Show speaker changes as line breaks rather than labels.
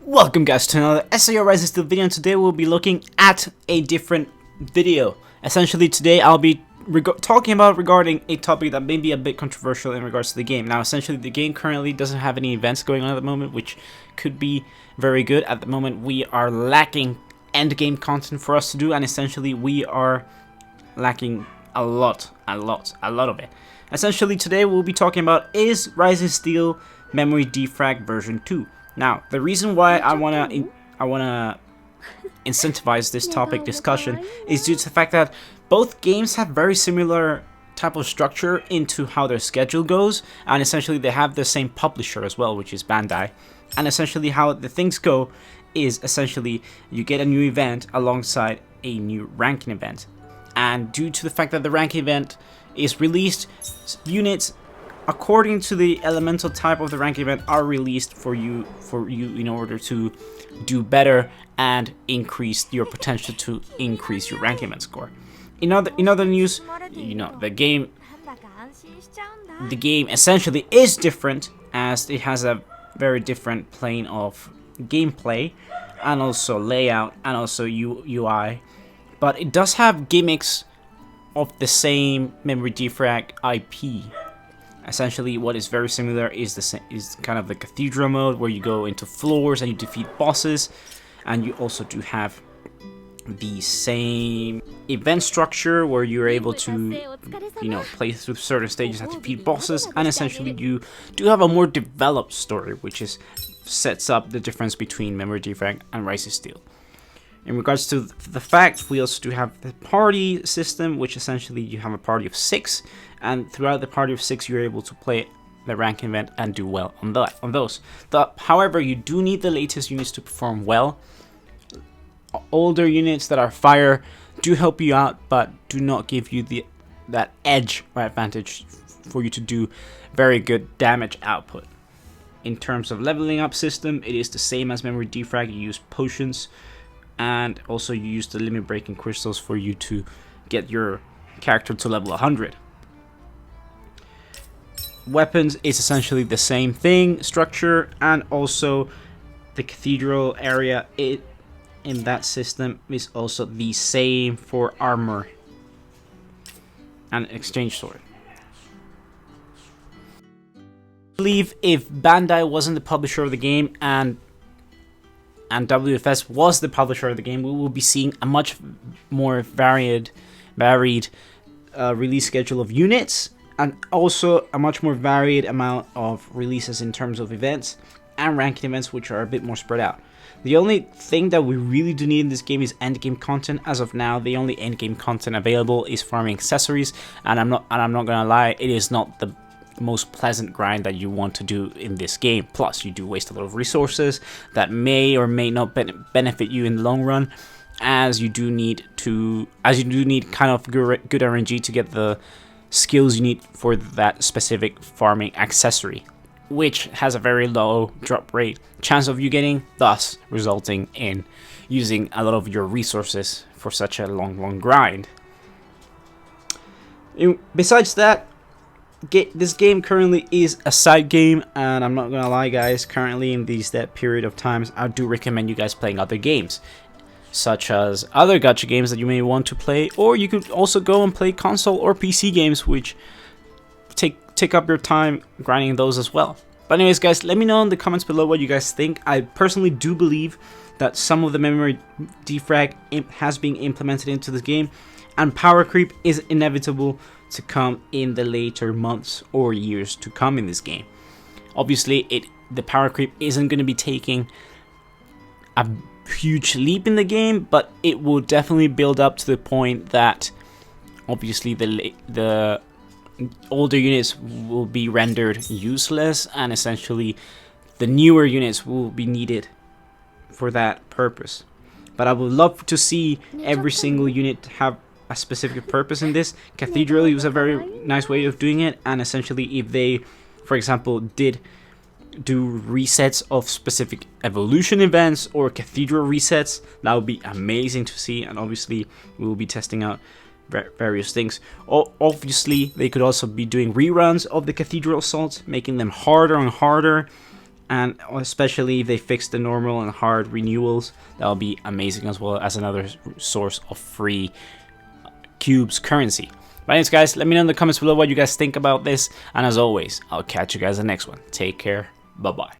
Welcome guys to another SAO Rises to video, and today we'll be looking at a different video. Essentially today I'll be talking about regarding a topic that may be a bit controversial in regards to the game. Now essentially the game currently doesn't have any events going on at the moment, which could be very good. At the moment we are lacking end game content for us to do, and essentially we are lacking a lot of it. Essentially today we'll be talking about is Rising Steel Memory Defrag version 2. Now, the reason why I wanna incentivize this topic discussion is due to the fact that both games have very similar type of structure into how their schedule goes, and essentially they have the same publisher as well, which is Bandai. And essentially how the things go is essentially you get a new event alongside a new ranking event. And due to the fact that the ranking event is released, units according to the elemental type of the rank event are released for you in order to do better and increase your potential to increase your rank event score. In other news, the game essentially is different, as it has a very different plane of gameplay and also layout and also UI, but it does have gimmicks of the same Memory Defrag IP. Essentially, what is very similar is kind of the cathedral mode, where you go into floors and you defeat bosses, and you also do have the same event structure where you're able to, play through certain stages and defeat bosses, and essentially you do have a more developed story, which sets up the difference between Memory Defrag and Rising Steel. In regards to the fact, we also do have the party system, which essentially you have a party of 6, and throughout the party of 6 you're able to play the rank event and do well on those. However, you do need the latest units to perform well. Older units that are fire do help you out, but do not give you that edge or advantage for you to do very good damage output. In terms of leveling up system, it is the same as Memory Defrag. You use potions, and also you use the limit breaking crystals for you to get your character to level 100. Weapons is essentially the same thing, structure, and also the cathedral area in that system is also the same for armor and exchange sword. I believe if Bandai wasn't the publisher of the game and WFS was the publisher of the game, we will be seeing a much more varied release schedule of units, and also a much more varied amount of releases in terms of events and ranking events, which are a bit more spread out. The only thing that we really do need in this game is endgame content. As of now, the only endgame content available is farming accessories, and I'm not gonna lie, it is not the most pleasant grind that you want to do in this game. Plus, you do waste a lot of resources that may or may not benefit you in the long run, as you do need kind of good RNG to get the skills you need for that specific farming accessory, which has a very low drop rate chance of you getting, thus resulting in using a lot of your resources for such a long grind. Besides that, this game currently is a side game, and I'm not gonna lie guys, currently in that period of times, I do recommend you guys playing other games, such as other gacha games that you may want to play, or you could also go and play console or PC games, which take up your time grinding those as well. But anyways guys, let me know in the comments below what you guys think. I personally do believe that some of the Memory Defrag has been implemented into this game, and power creep is inevitable to come in the later months or years to come in this game. Obviously, the power creep isn't going to be taking a huge leap in the game, but it will definitely build up to the point that obviously the older units will be rendered useless, and essentially the newer units will be needed for that purpose. But I would love to see every single unit have a specific purpose in this. Cathedral was a very nice way of doing it, and essentially if they, for example, did do resets of specific evolution events or cathedral resets, that would be amazing to see. And obviously we will be testing out various things. Obviously they could also be doing reruns of the cathedral assaults, making them harder and harder, and especially if they fix the normal and hard renewals, that will be amazing, as well as another source of free cubes currency. But anyways, guys, let me know in the comments below what you guys think about this, and as always, I'll catch you guys in the next one. Take care. Bye bye.